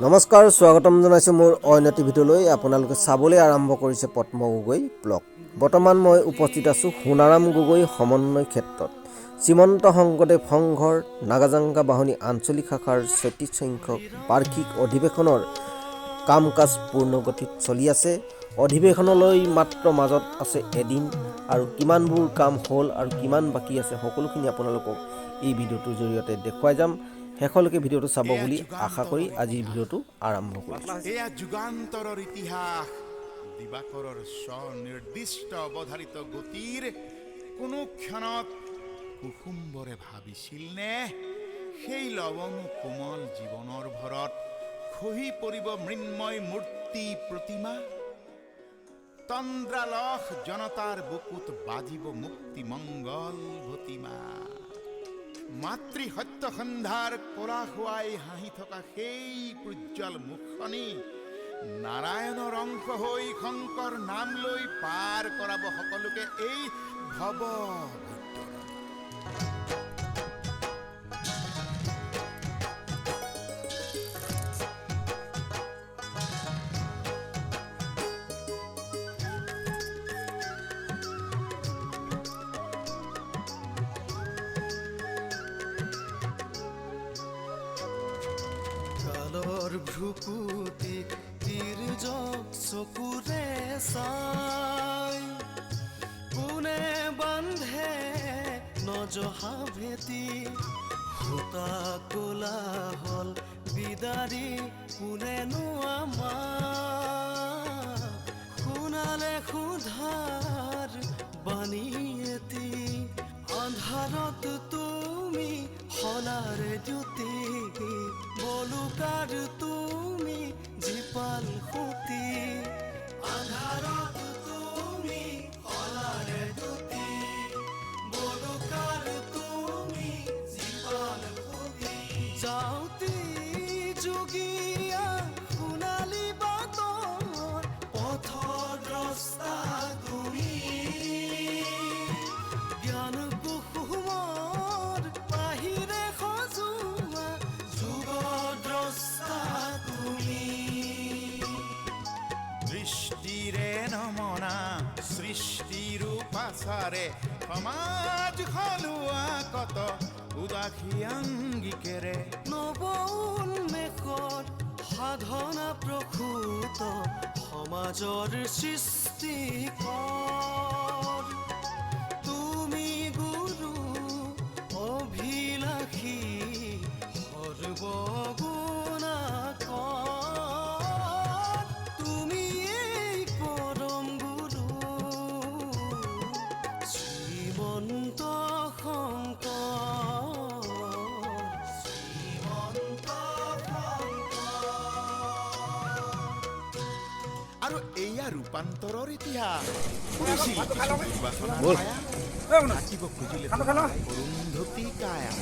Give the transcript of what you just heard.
নমস্কাৰ স্বাগতম জনাইছোঁ মোৰ অন্য টিভিটোলৈ আপোনালোকে চাবলৈ আৰম্ভ কৰিছে পদ্ম গগৈ ব্লগ। বৰ্তমান মই উপস্থিত আছোঁ সোণাৰাম গগৈ সমন্বয় ক্ষেত্ৰত। শ্ৰীমন্ত শংকৰদেৱ সংঘৰ নাগাজাংগা বাহনী আঞ্চলিক শাখাৰ ৩৬ সংখ্যক বাৰ্ষিক অধিৱেশনৰ কাম কাজ পূৰ্ণগতিত চলি আছে। অধিৱেশনলৈ মাত্ৰ মাজত আছে এদিন আৰু কিমানবোৰ কাম হ'ল আৰু কিমান বাকী আছে সকলোখিনি আপোনালোকক এই ভিডিঅ'টোৰ জৰিয়তে দেখুৱাই যাম। শেষলৈকে ভিডিঅ'টো চাব বুলি আশা কৰি আজিৰ ভিডিঅ'টো আৰম্ভ কৰিছোঁ। এয়া যুগান্তৰৰ ইতিহাস, দিবাকৰৰ স্বনিৰ্দিষ্ট অৱধাৰিত গতিৰ কোনো ক্ষণত কুসুম্বৰে ভাবিছিল নে সেই লৱণ কোমল জীৱনৰ ভৰত খহি পৰিব মৃন্ময় মূৰ্তি প্ৰতিমা? তন্দ্ৰালহ জনতাৰ বুকুত বাজিব মুক্তি মংগল ভতিমা। মাতৃ সত্য সন্ধাৰ কলা খুৱাই হাঁহি থকা সেই উজ্জ্বল মুখনি নাৰায়ণৰ অংশ হৈ শংকৰ নাম লৈ পাৰ কৰাব সকলোকে এই ভৱ কালৰ ভ্ৰুকুটিত তিৰ্যক চকুৰে চাই কোনে বান্ধে নজহা ভেটি সূতা কলা হল বিদাৰি কোনেনো আমাক শুনালে সুধাৰ বাণী এটি আন্ধাৰত তুমি হলাৰে জ্যোতি বলুকাৰ তুমি জীপাল সুতি আন্ধাৰত তুমি হলাৰে জ্যোতি বলুকাৰ তুমি জীপাল সুতি যাওঁতি যোগীয়া সোণালী বাটৰ পথদ্ৰষ্টা তুমি জ্ঞান কুসুমৰ বাহিৰে সজোৱা যুগদ্ৰষ্টা তুমি। দৃষ্টিৰে নমনা সৃষ্টিৰ পাছাৰে সমাজ সলোৱা কত উদাসী আংগিকেৰে নৱ উন্মেষৰ সাধনা প্ৰসূত সমাজৰ সৃষ্টিকৰ তুমি গুৰু অভিলাষী সৰ্বগুণাকৰ তুমি এই পৰম গুৰু শ্ৰীমন্ত শংকৰ শ্ৰীমন্ত আৰু এয়া ৰূপান্তৰৰ ইতিহাস। থাকিব খুজিলে অৰুন্ধতী কায়া